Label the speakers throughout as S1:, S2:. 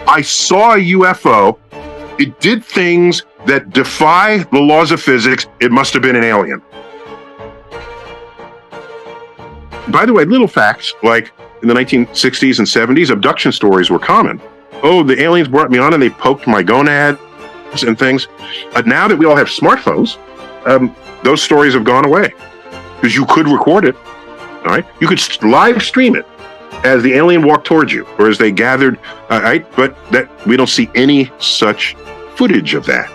S1: I saw a UFO. It did things that defy the laws of physics. It must have been an alien. By the way, little facts, like in the 1960s and 70s, abduction stories were common. Oh, the aliens brought me on and they poked my gonads and things. But now that we all have smartphones, those stories have gone away because you could record it. All right, you could live stream it as the alien walked towards you or as they gathered. Right, but that we don't see any such footage of that.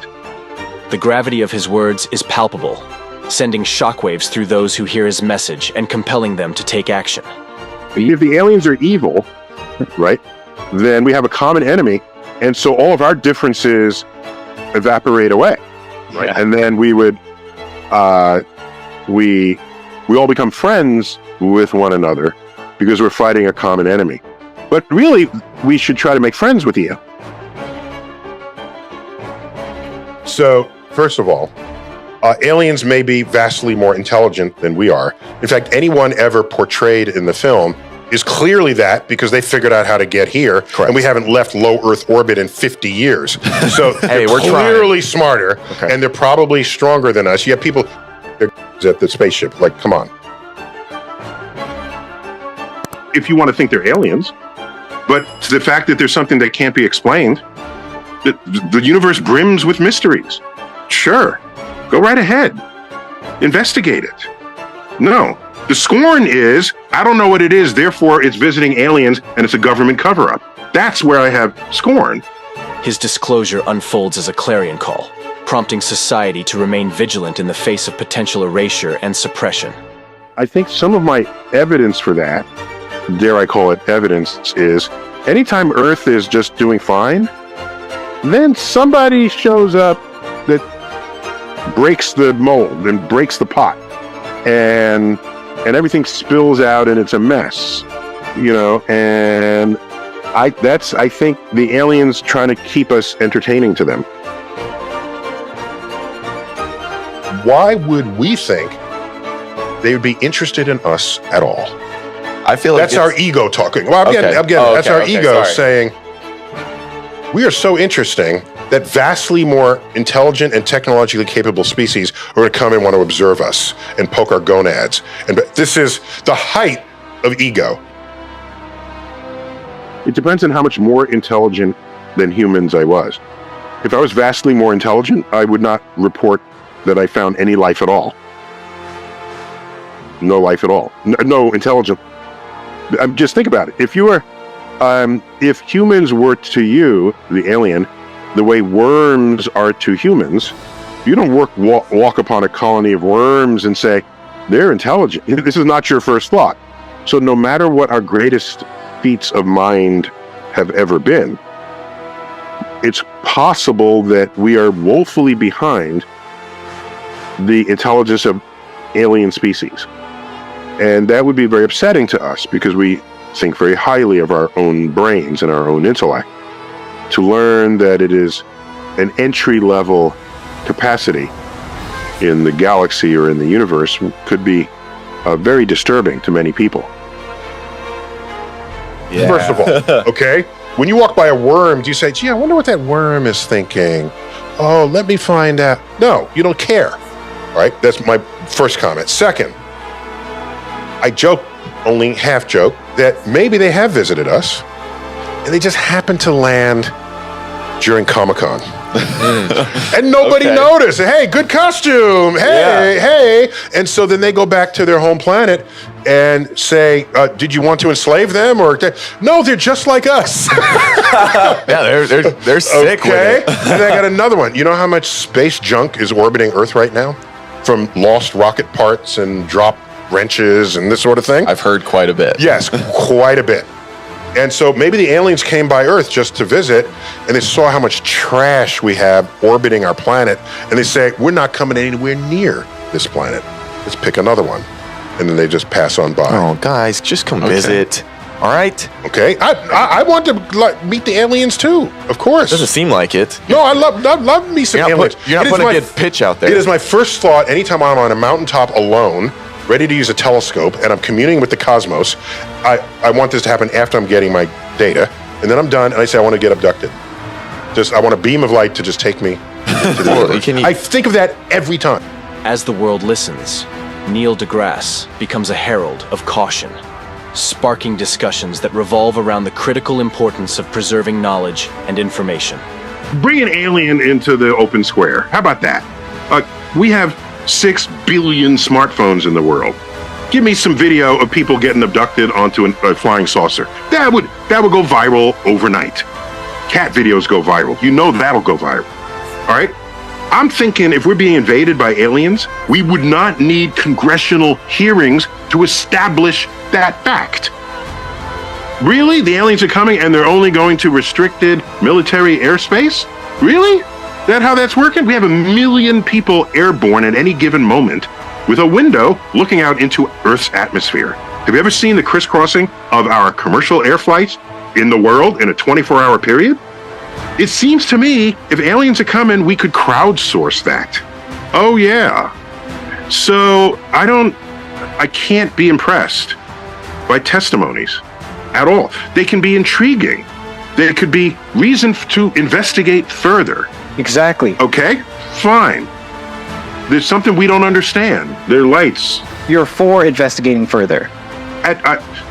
S2: The gravity of his words is palpable, sending shockwaves through those who hear his message and compelling them to take action.
S1: If the aliens are evil, right, then we have a common enemy, and so all of our differences evaporate away, right?
S2: Yeah.
S1: And then we would, we all become friends with one another because we're fighting a common enemy. But really, we should try to make friends with you. So, first of all, aliens may be vastly more intelligent than we are. In fact, anyone ever portrayed in the film is clearly that because they figured out how to get here. Correct. And we haven't left low Earth orbit in 50 years. So
S3: hey,
S1: they're clearly smarter, and they're probably stronger than us. You have people at the spaceship, like, come on. If you want to think they're aliens, but the fact that there's something that can't be explained, the universe brims with mysteries. Sure. Go right ahead. Investigate it. No. The scorn is, I don't know what it is, therefore it's visiting aliens and it's a government cover-up. That's where I have scorn.
S2: His disclosure unfolds as a clarion call, prompting society to remain vigilant in the face of potential erasure and suppression.
S1: I think some of my evidence for that, dare I call it evidence, is anytime Earth is just doing fine, then somebody shows up that breaks the mold and breaks the pot, and everything spills out and it's a mess, you know. And I think the aliens trying to keep us entertaining to them. Why would we think they would be interested in us at all?
S3: I feel like
S1: that's our ego talking. Well, I'm getting that's our ego saying we are so interesting that vastly more intelligent and technologically capable species are going to come and want to observe us and poke our gonads. And this is the height of ego. It depends on how much more intelligent than humans I was. If I was vastly more intelligent, I would not report that I found any life at all. No life at all. No intelligent. Just think about it. If you were, if humans were to you, the alien, the way worms are to humans, you don't walk upon a colony of worms and say, they're intelligent. This is not your first thought. So no matter what our greatest feats of mind have ever been, it's possible that we are woefully behind the intelligence of alien species. And that would be very upsetting to us because we think very highly of our own brains and our own intellect. To learn that it is an entry-level capacity in the galaxy or in the universe could be very disturbing to many people.
S3: Yeah.
S1: First of all, okay? When you walk by a worm, do you say, gee, I wonder what that worm is thinking? Oh, let me find out. No, you don't care. All right? That's my first comment. Second, I joke, only half joke, that maybe they have visited us and they just happened to land during Comic-Con. And nobody noticed. Hey, good costume. Hey. And so then they go back to their home planet and say, did you want to enslave them? Or no, they're just like us.
S3: Yeah, they're sick with it.
S1: And I got another one. You know how much space junk is orbiting Earth right now? From lost rocket parts and drop wrenches and this sort of thing?
S3: I've heard quite a bit.
S1: Yes, quite a bit. And so maybe the aliens came by Earth just to visit, and they saw how much trash we have orbiting our planet, and they say, we're not coming anywhere near this planet. Let's pick another one. And then they just pass on by.
S3: Oh, guys, just come visit. All right?
S1: Okay. I want to meet the aliens too, of course.
S3: Doesn't seem like it.
S1: No, I love me some aliens.
S3: You're not putting a good pitch out there.
S1: It is my first thought anytime I'm on a mountaintop alone, ready to use a telescope, and I'm communing with the cosmos. I want this to happen after I'm getting my data. and then I'm done, and I say I want to get abducted. I want a beam of light to just take me to the universe. I think of that every time.
S2: As the world listens, Neil deGrasse becomes a herald of caution, sparking discussions that revolve around the critical importance of preserving knowledge and information.
S1: Bring an alien into the open square. How about that? We have 6 billion smartphones in the world. Give me some video of people getting abducted onto a flying saucer. That would go viral overnight. Cat videos go viral. You know that'll go viral. All right? I'm thinking if we're being invaded by aliens, we would not need congressional hearings to establish that fact. Really? The aliens are coming and they're only going to restricted military airspace? Really? That how that's working? We have 1 million people airborne at any given moment with a window looking out into Earth's atmosphere. Have you ever seen the crisscrossing of our commercial air flights in the world in a 24-hour period? It seems to me if aliens are coming, we could crowdsource that. Oh yeah. So I can't be impressed by testimonies at all. They can be intriguing. There could be reason to investigate further.
S4: Exactly.
S1: Okay, fine. There's something we don't understand. They're lights.
S4: You're for investigating further.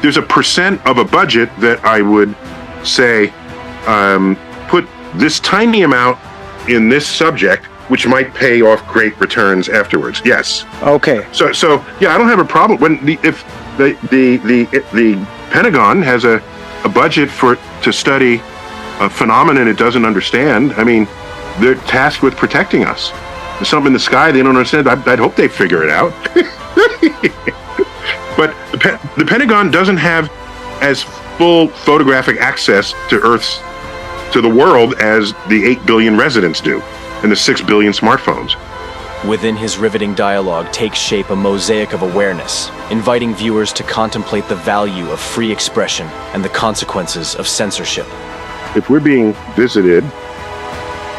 S1: There's a percent of a budget that I would say put this tiny amount in this subject, which might pay off great returns afterwards. Yes.
S4: Okay.
S1: So yeah, I don't have a problem when if the Pentagon has a budget to study a phenomenon it doesn't understand. I mean, they're tasked with protecting us. There's something in the sky they don't understand. I'd hope they figure it out. But the Pentagon doesn't have as full photographic access to the world as the 8 billion residents do, and the 6 billion smartphones.
S2: Within his riveting dialogue takes shape a mosaic of awareness, inviting viewers to contemplate the value of free expression and the consequences of censorship.
S1: If we're being visited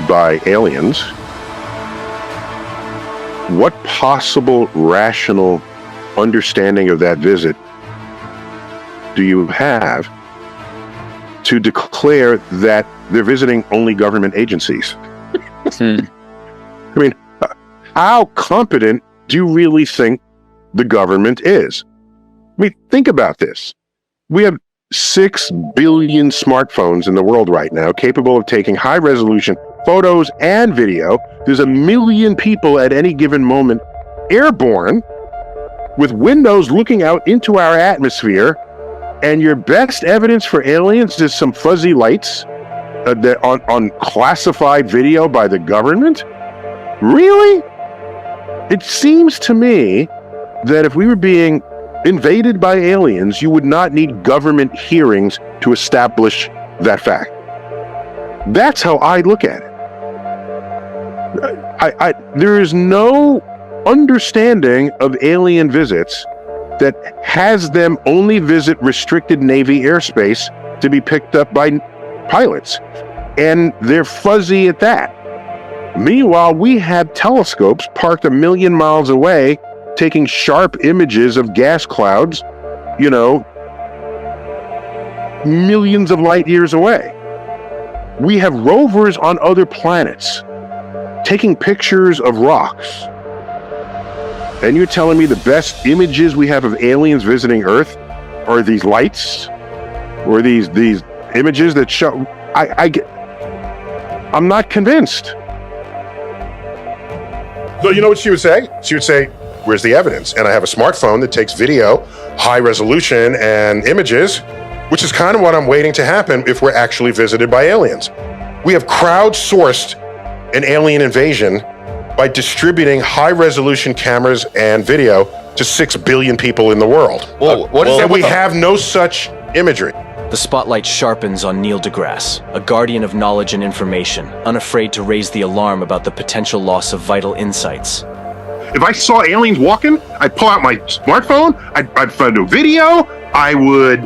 S1: by aliens, what possible rational understanding of that visit do you have to declare that they're visiting only government agencies? I mean, how competent do you really think the government is? I mean, think about this. We have 6 billion smartphones in the world right now capable of taking high-resolution photos and video. There's 1 million people at any given moment airborne with windows looking out into our atmosphere, and your best evidence for aliens is some fuzzy lights that on classified video by the government? Really? It seems to me that if we were being invaded by aliens, you would not need government hearings to establish that fact. That's how I look at it. There is no understanding of alien visits that has them only visit restricted Navy airspace to be picked up by pilots. And they're fuzzy at that. Meanwhile, we have telescopes parked 1 million miles away taking sharp images of gas clouds, millions of light years away. We have rovers on other planets taking pictures of rocks. And you're telling me the best images we have of aliens visiting Earth are these lights? Or these images that show... I'm not convinced. So you know what she would say? She would say, where's the evidence? And I have a smartphone that takes video, high resolution, and images, which is kind of what I'm waiting to happen if we're actually visited by aliens. We have crowdsourced an alien invasion by distributing high-resolution cameras and video to 6 billion people in the world.
S3: Whoa, what is that?
S1: And we have no such imagery.
S2: The spotlight sharpens on Neil deGrasse, a guardian of knowledge and information, unafraid to raise the alarm about the potential loss of vital insights.
S1: If I saw aliens walking, I'd pull out my smartphone, I'd find a video, I would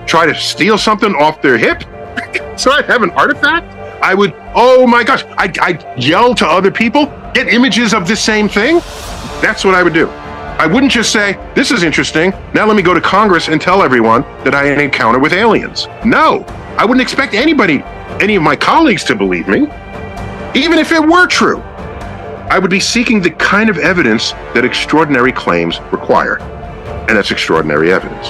S1: try to steal something off their hip, so I'd have an artifact. I would, oh my gosh, I'd yell to other people, get images of this same thing. That's what I would do. I wouldn't just say, this is interesting, now let me go to Congress and tell everyone that I had an encounter with aliens. No, I wouldn't expect anybody, any of my colleagues to believe me, even if it were true. I would be seeking the kind of evidence that extraordinary claims require, and that's extraordinary evidence.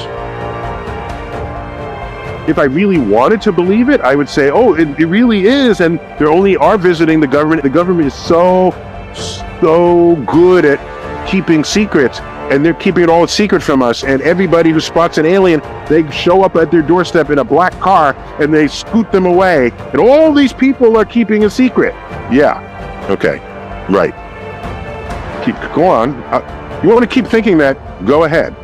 S1: If I really wanted to believe it, I would say, oh, it really is, and they only are visiting the government. The government is so good at keeping secrets, and they're keeping it all a secret from us, and everybody who spots an alien, they show up at their doorstep in a black car, and they scoot them away, and all these people are keeping a secret. Yeah, okay, right. Go on. You want to keep thinking that, go ahead.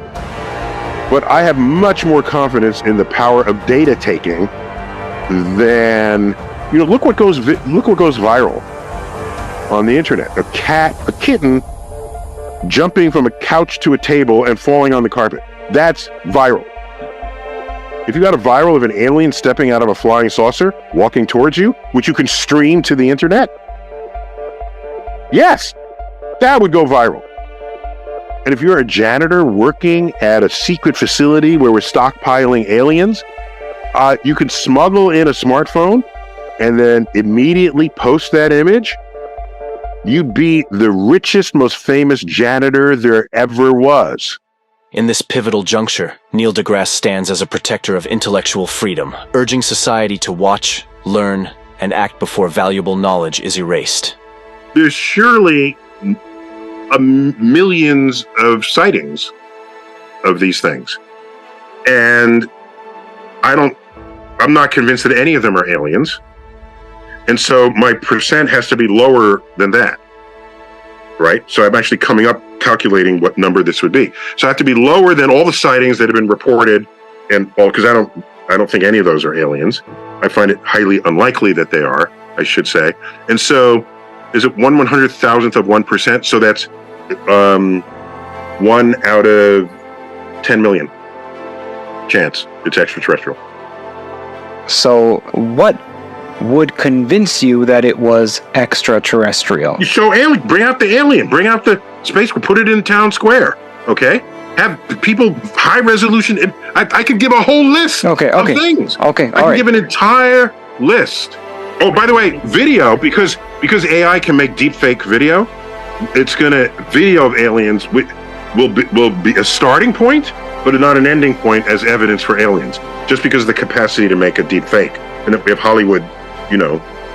S1: But I have much more confidence in the power of data taking than, look what goes viral on the internet. A kitten jumping from a couch to a table and falling on the carpet. That's viral. If you got a viral of an alien stepping out of a flying saucer, walking towards you, which you can stream to the internet, yes, that would go viral. And if you're a janitor working at a secret facility where we're stockpiling aliens, you could smuggle in a smartphone and then immediately post that image. You'd be the richest, most famous janitor there ever was.
S2: In this pivotal juncture, Neil deGrasse stands as a protector of intellectual freedom, urging society to watch, learn, and act before valuable knowledge is erased.
S1: There's surely millions of sightings of these things. And I'm not convinced that any of them are aliens. And so my percent has to be lower than that, right? So I'm actually coming up calculating what number this would be. So I have to be lower than all the sightings that have been reported, and all, because I don't think any of those are aliens. I find it highly unlikely that they are, I should say. And so is it 1/100,000th of 1%? So that's 1 out of 10 million chance it's extraterrestrial.
S4: So what would convince you that it was extraterrestrial?
S1: You show alien, bring out the alien, bring out the space, put it in town square, okay? Have people high resolution. I could give a whole list of things.
S4: Okay,
S1: I can give an entire list. Oh, by the way, video, because AI can make deepfake video, video of aliens will be a starting point, but not an ending point as evidence for aliens, just because of the capacity to make a deepfake. And we have Hollywood,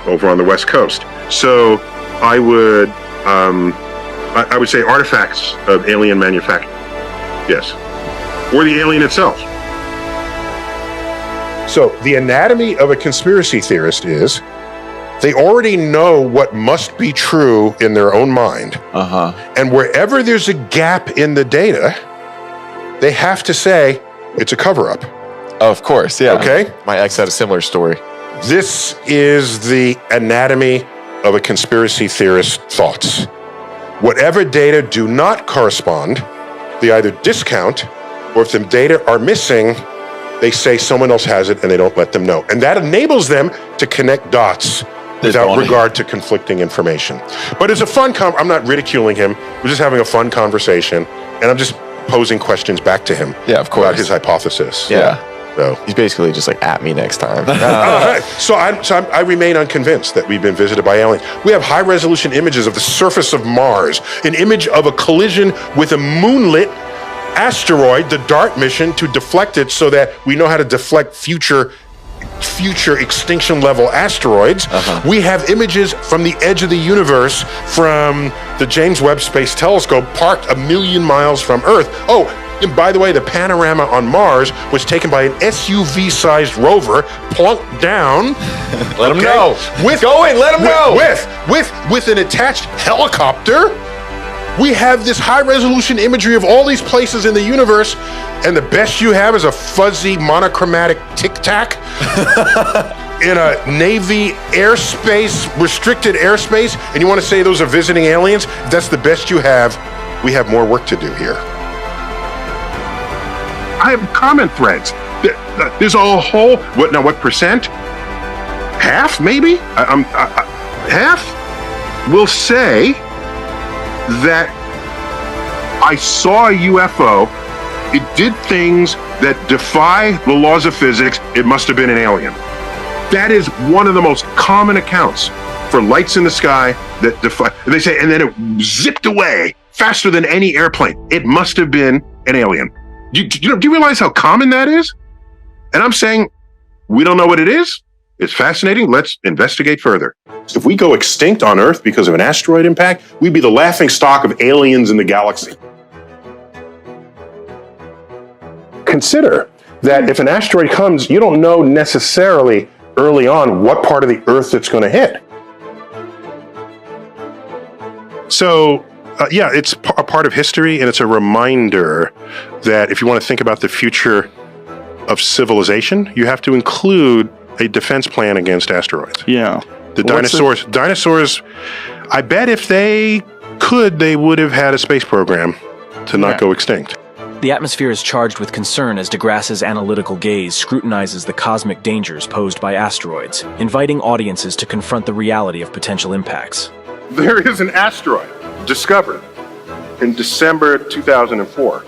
S1: over on the West Coast. So I would say artifacts of alien manufacture. Yes. Or the alien itself. So the anatomy of a conspiracy theorist is they already know what must be true in their own mind. And wherever there's a gap in the data, they have to say it's a cover-up.
S3: Of course, yeah.
S1: Okay?
S3: My ex had a similar story.
S1: This is the anatomy of a conspiracy theorist's thoughts. Whatever data do not correspond, they either discount, or if the data are missing, they say someone else has it and they don't let them know. And that enables them to connect dots without regard to conflicting information. But it's a fun I'm not ridiculing him. We're just having a fun conversation, and I'm just posing questions back to him.
S3: Yeah, of course.
S1: About his hypothesis.
S3: Yeah.
S1: So
S3: he's basically just like, at me next time.
S1: So I remain unconvinced that we've been visited by aliens. We have high resolution images of the surface of Mars, an image of a collision with a moonlit asteroid, the DART mission, to deflect it so that we know how to deflect future extinction level asteroids. We have images from the edge of the universe from the James Webb Space Telescope parked 1 million miles from Earth. Oh, and by the way, the panorama on Mars was taken by an SUV-sized rover, plunked down.
S3: Let him know. Let him know.
S1: With an attached helicopter. We have this high-resolution imagery of all these places in the universe, and the best you have is a fuzzy, monochromatic tic-tac in a Navy airspace, restricted airspace, and you want to say those are visiting aliens? If that's the best you have, we have more work to do here. I have comment threads. There's a whole, what percent? Half, maybe? Half will say that I saw a UFO. It did things that defy the laws of physics. It must have been an alien. That is one of the most common accounts for lights in the sky that defy. They say, and then it zipped away faster than any airplane. It must have been an alien. Do you realize how common that is? And I'm saying, we don't know what it is. It's fascinating. Let's investigate further. If we go extinct on Earth because of an asteroid impact, we'd be the laughing stock of aliens in the galaxy. Consider that if an asteroid comes, you don't know necessarily early on what part of the Earth it's going to hit. So, yeah, it's a part of history, and it's a reminder that if you want to think about the future of civilization, you have to include a defense plan against asteroids.
S5: Yeah.
S1: The dinosaurs, I bet if they could, they would have had a space program to not go extinct.
S2: The atmosphere is charged with concern as deGrasse's analytical gaze scrutinizes the cosmic dangers posed by asteroids, inviting audiences to confront the reality of potential impacts.
S1: There is an asteroid discovered in December 2004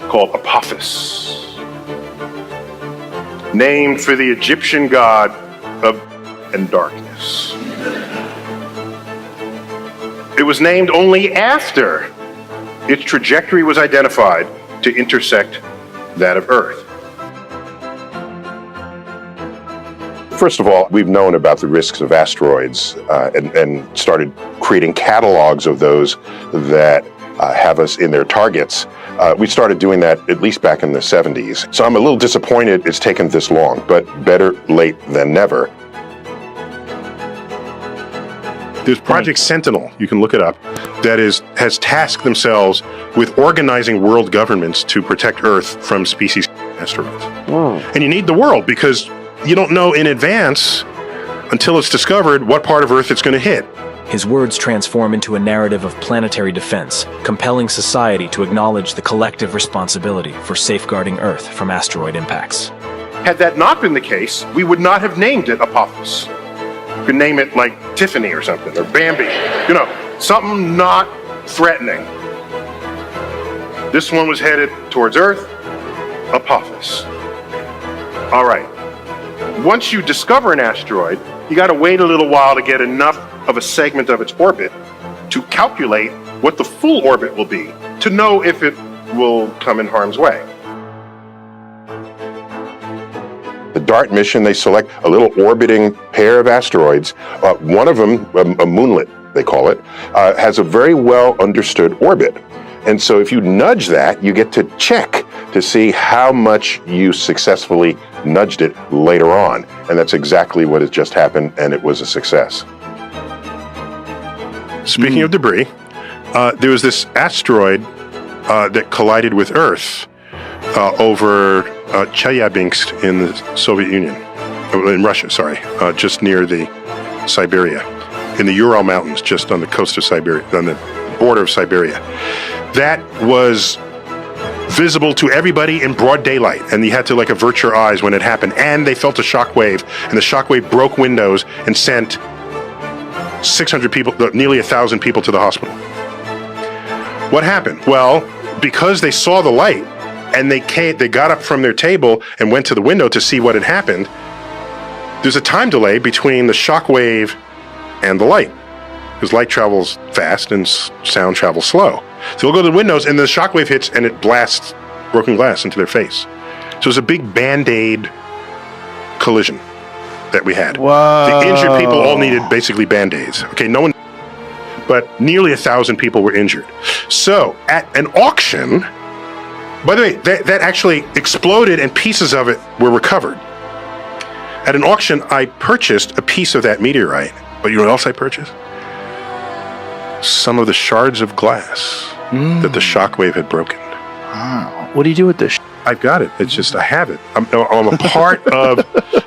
S1: called Apophis, named for the Egyptian god of and darkness. It was named only after its trajectory was identified to intersect that of Earth. First of all, we've known about the risks of asteroids and started creating catalogs of those that have us in their targets. We started doing that at least back in the 70s. So I'm a little disappointed it's taken this long, but better late than never. There's Project Sentinel, you can look it up, that has tasked themselves with organizing world governments to protect Earth from species asteroids. And you need the world because you don't know in advance until it's discovered what part of Earth it's going to hit.
S2: His words transform into a narrative of planetary defense, compelling society to acknowledge the collective responsibility for safeguarding Earth from asteroid impacts.
S1: Had that not been the case, we would not have named it Apophis. You could name it like Tiffany or something, or Bambi, something not threatening. This one was headed towards Earth, Apophis. All right. Once you discover an asteroid, you got to wait a little while to get enough of a segment of its orbit to calculate what the full orbit will be, to know if it will come in harm's way. The DART mission, they select a little orbiting pair of asteroids. One of them, a moonlet, they call it, has a very well understood orbit. And so if you nudge that, you get to check to see how much you successfully nudged it later on. And that's exactly what has just happened, and it was a success. Speaking of debris, there was this asteroid that collided with Earth over Chelyabinsk in the Soviet Union, in Russia, just near the Siberia, in the Ural Mountains, just on the coast of Siberia, on the border of Siberia. That was visible to everybody in broad daylight, and you had to avert your eyes when it happened. And they felt a shockwave, and the shockwave broke windows and sent 600 people, nearly 1,000 people to the hospital. What happened? Well, because they saw the light, and they got up from their table and went to the window to see what had happened, there's a time delay between the shockwave and the light, because light travels fast and sound travels slow. So they'll go to the windows, and the shockwave hits, and it blasts broken glass into their face. So it was a big BandAid collision that we had.
S5: Whoa.
S1: The injured people all needed basically Band-Aids. Okay, no one, but nearly 1,000 people were injured. So at an auction, by the way, that actually exploded and pieces of it were recovered. At an auction, I purchased a piece of that meteorite. But you know what else I purchased? Some of the shards of glass that the shockwave had broken.
S5: Wow. What do you do with this?
S1: I've got it. It's just, I have it. I'm a part of,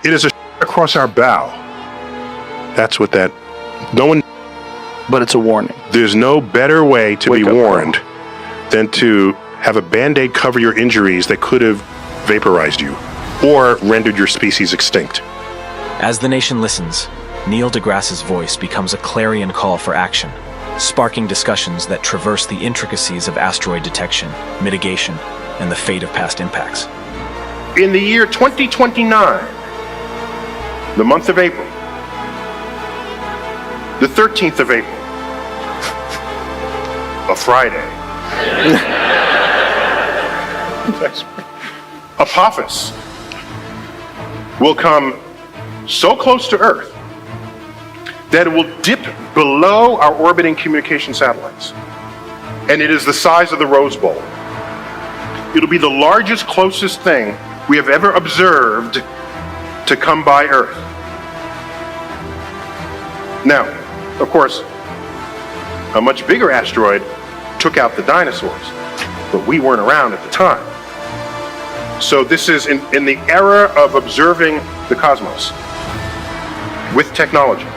S1: it is a across our bow. That's what that, no one.
S5: But it's a warning.
S1: There's no better way to be warned than to have a Band-Aid cover your injuries that could have vaporized you or rendered your species extinct.
S2: As the nation listens, Neil deGrasse's voice becomes a clarion call for action, sparking discussions that traverse the intricacies of asteroid detection, mitigation, and the fate of past impacts.
S1: In the year 2029, the month of April, the 13th of April, a Friday, Apophis will come so close to Earth that it will dip below our orbiting communication satellites. And it is the size of the Rose Bowl. It'll be the largest, closest thing we have ever observed to come by Earth. Now, of course, a much bigger asteroid took out the dinosaurs, but we weren't around at the time. So this is in the era of observing the cosmos with technology.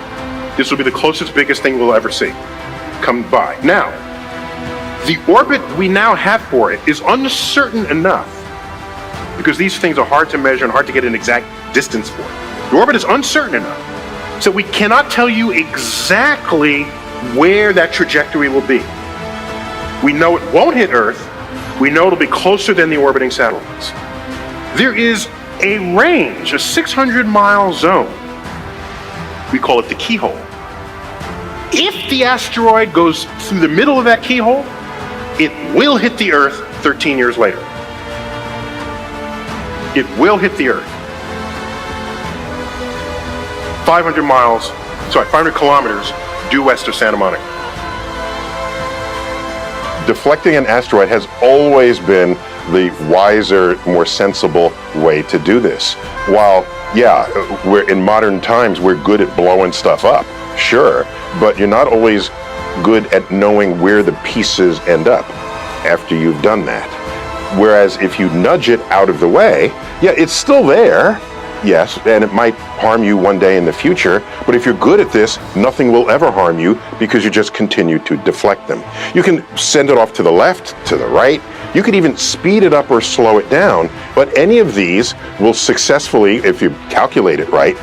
S1: This will be the closest, biggest thing we'll ever see come by. Now, the orbit we now have for it is uncertain enough, because these things are hard to measure and hard to get an exact distance for. The orbit is uncertain enough, so we cannot tell you exactly where that trajectory will be. We know it won't hit Earth. We know it'll be closer than the orbiting satellites. There is a range, a 600-mile zone. We call it the keyhole. If the asteroid goes through the middle of that keyhole, it will hit the Earth 13 years later. It will hit the Earth. 500 kilometers due west of Santa Monica.
S6: Deflecting an asteroid has always been the wiser, more sensible way to do this. While, yeah, we're in modern times, we're good at blowing stuff up, sure, but you're not always good at knowing where the pieces end up after you've done that. Whereas if you nudge it out of the way, yeah, it's still there, yes, and it might harm you one day in the future, but if you're good at this, nothing will ever harm you because you just continue to deflect them. You can send it off to the left, to the right, you could even speed it up or slow it down, but any of these will successfully, if you calculate it right,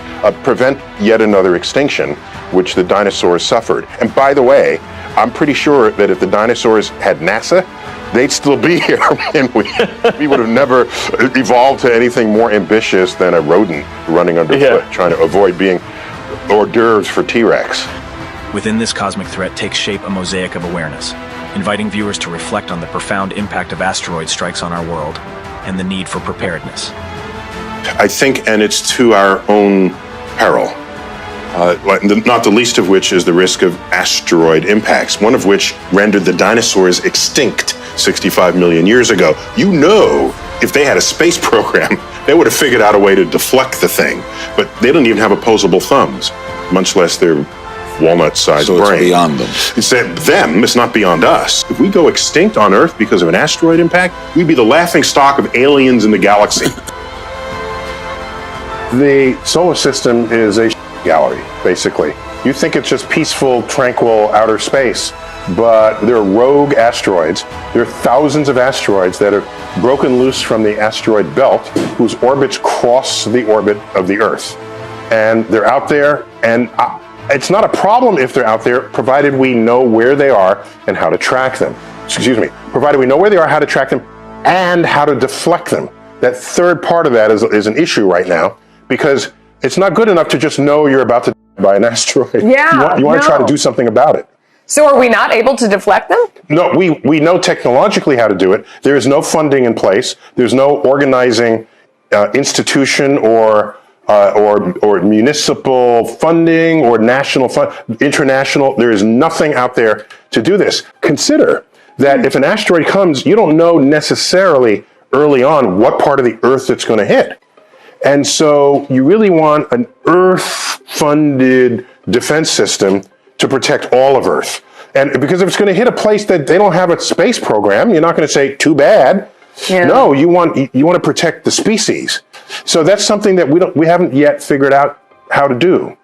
S6: prevent yet another extinction, which the dinosaurs suffered. And by the way, I'm pretty sure that if the dinosaurs had NASA, they'd still be here, and we would have never evolved to anything more ambitious than a rodent running underfoot, trying to avoid being hors d'oeuvres for T-Rex.
S2: Within this cosmic threat takes shape a mosaic of awareness, inviting viewers to reflect on the profound impact of asteroid strikes on our world and the need for preparedness.
S1: I think, and it's to our own peril. Not the least of which is the risk of asteroid impacts, one of which rendered the dinosaurs extinct 65 million years ago. You know, if they had a space program, they would have figured out a way to deflect the thing. But they don't even have opposable thumbs, much less their walnut-sized brain.
S7: So it's beyond them.
S1: It's them, it's not beyond us. If we go extinct on Earth because of an asteroid impact, we'd be the laughing stock of aliens in the galaxy.
S6: The solar system is a gallery, basically. You think it's just peaceful, tranquil outer space, but there are rogue asteroids. There are thousands of asteroids that are broken loose from the asteroid belt, whose orbits cross the orbit of the Earth. And they're out there, and it's not a problem if they're out there, provided we know where they are and how to track them. Excuse me, provided we know where they are, how to track them, and how to deflect them. That third part of that is an issue right now, because it's not good enough to just know you're about to die by an asteroid.
S8: Yeah,
S6: you want to try to do something about it.
S8: So are we not able to deflect them?
S6: No, we know technologically how to do it. There is no funding in place. There's no organizing institution or municipal funding or national international. There is nothing out there to do this. Consider that if an asteroid comes, you don't know necessarily early on what part of the Earth it's going to hit. And so you really want an Earth-funded defense system to protect all of Earth. And because if it's going to hit a place that they don't have a space program, you're not going to say, too bad.
S8: Yeah.
S6: No, you want to protect the species. So that's something that we haven't yet figured out how to do.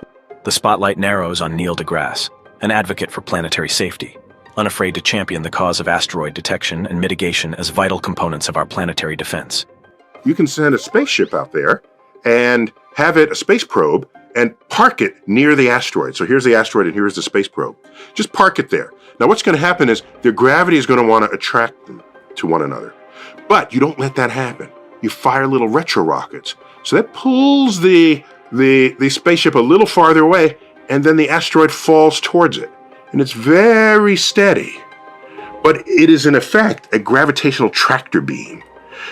S2: The spotlight narrows on Neil deGrasse, an advocate for planetary safety, unafraid to champion the cause of asteroid detection and mitigation as vital components of our planetary defense.
S1: You can send a spaceship out there and have it, a space probe, and park it near the asteroid. So here's the asteroid and here's the space probe. Just park it there. Now what's going to happen is their gravity is going to want to attract them to one another. But you don't let that happen. You fire little retro rockets. So that pulls the spaceship a little farther away, and then the asteroid falls towards it. And it's very steady. But it is in effect a gravitational tractor beam.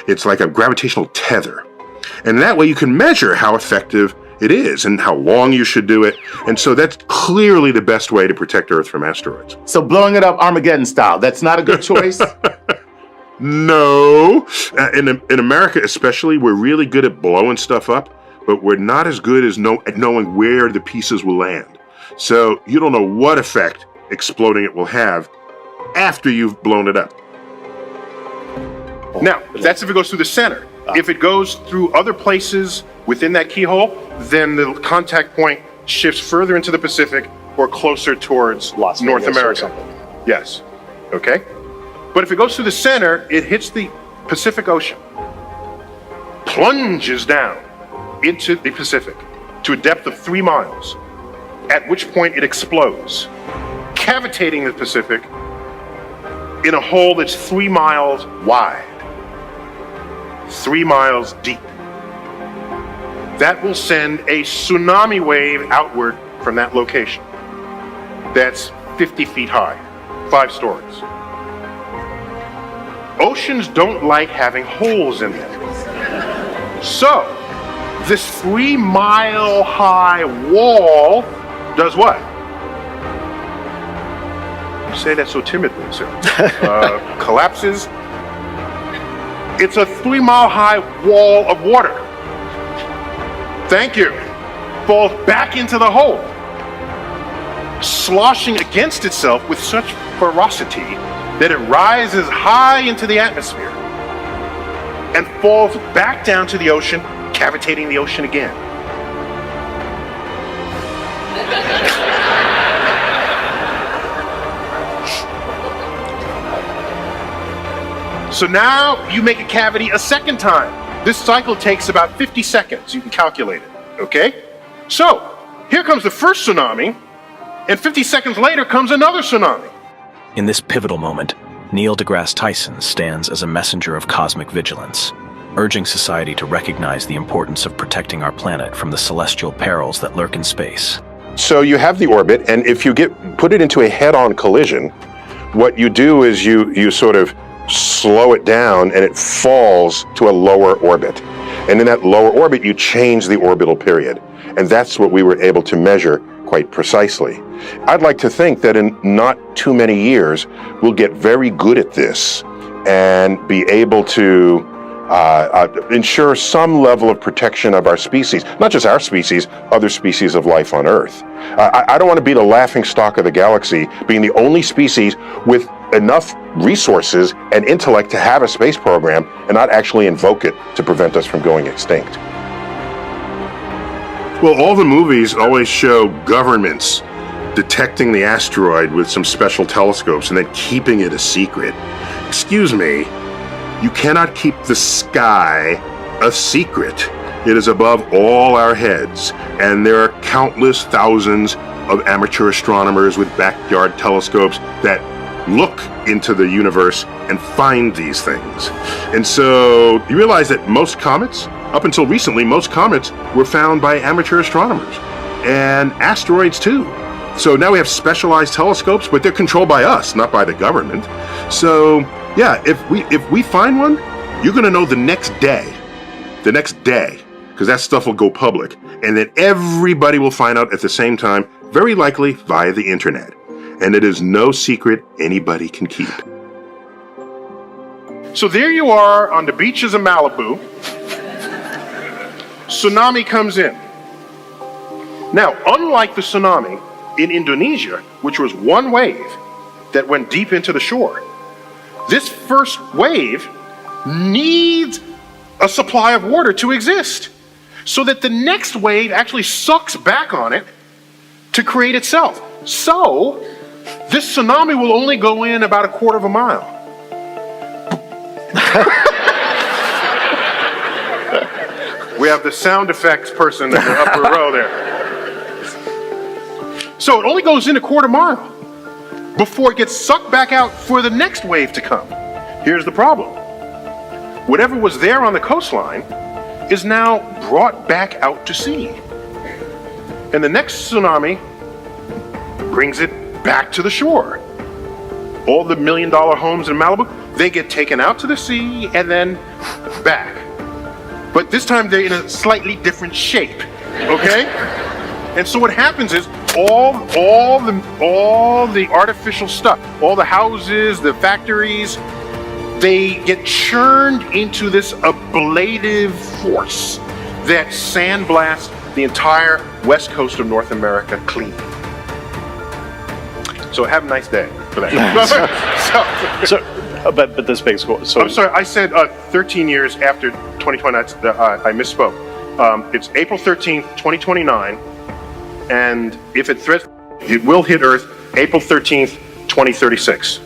S1: It's like a gravitational tether. And that way you can measure how effective it is and how long you should do it. And so that's clearly the best way to protect Earth from asteroids.
S7: So blowing it up Armageddon style, that's not a good choice?
S1: No. In America especially, we're really good at blowing stuff up, but we're not as good as at knowing where the pieces will land. So you don't know what effect exploding it will have after you've blown it up. Now, that's if it goes through the center. If it goes through other places within that keyhole, then the contact point shifts further into the Pacific or closer towards
S7: Las
S1: North
S7: Vegas or
S1: America.
S7: something.
S1: Yes. Okay? But if it goes through the center, it hits the Pacific Ocean, plunges down into the Pacific to a depth of 3 miles, at which point it explodes, cavitating the Pacific in a hole that's 3 miles wide, 3 miles deep. That will send a tsunami wave outward from that location. That's 50 feet high, 5 stories. Oceans don't like having holes in them. So, this 3 mile high wall does what? You say that so timidly, sir. Collapses. It's a 3 mile high wall of water. Thank you. Falls back into the hole, sloshing against itself with such ferocity that it rises high into the atmosphere and falls back down to the ocean, cavitating the ocean again. So now you make a cavity a second time. This cycle takes about 50 seconds. You can calculate it, okay? So here comes the first tsunami, and 50 seconds later comes another tsunami.
S2: In this pivotal moment, Neil deGrasse Tyson stands as a messenger of cosmic vigilance, urging society to recognize the importance of protecting our planet from the celestial perils that lurk in space.
S6: So you have the orbit, and if you put it into a head-on collision, what you do is you sort of slow it down and it falls to a lower orbit. And in that lower orbit, you change the orbital period. And that's what we were able to measure quite precisely. I'd like to think that in not too many years, we'll get very good at this and be able to ensure some level of protection of our species, not just our species, other species of life on Earth. I don't want to be the laughing stock of the galaxy, being the only species with enough resources and intellect to have a space program and not actually invoke it to prevent us from going extinct.
S1: Well, all the movies always show governments detecting the asteroid with some special telescopes and then keeping it a secret. Excuse me, you cannot keep the sky a secret. It is above all our heads, and there are countless thousands of amateur astronomers with backyard telescopes that look into the universe and find these things. And so you realize that most comets, up until recently, most comets were found by amateur astronomers, and asteroids too. So now we have specialized telescopes, but they're controlled by us, not by the government. So yeah, if we find one, you're gonna know the next day, because that stuff will go public, and then everybody will find out at the same time, very likely via the internet. And it is no secret anybody can keep. So there you are on the beaches of Malibu. Tsunami comes in. Now, unlike the tsunami in Indonesia, which was one wave that went deep into the shore, this first wave needs a supply of water to exist, so that the next wave actually sucks back on it to create itself. So this tsunami will only go in about a quarter of a mile. We have the sound effects person in the upper row there. So it only goes in a quarter mile before it gets sucked back out for the next wave to come. Here's the problem. Whatever was there on the coastline is now brought back out to sea. And the next tsunami brings it back to the shore. All the $1 million homes in Malibu, they get taken out to the sea and then back. But this time they're in a slightly different shape, okay? And so what happens is all the artificial stuff, all the houses, the factories, they get churned into this ablative force that sandblasts the entire west coast of North America clean. So have a nice day for that.
S9: But this big school. So
S1: I'm sorry, I said 13 years after 2020. I misspoke. It's April 13th, 2029, and if it will hit Earth April 13th, 2036.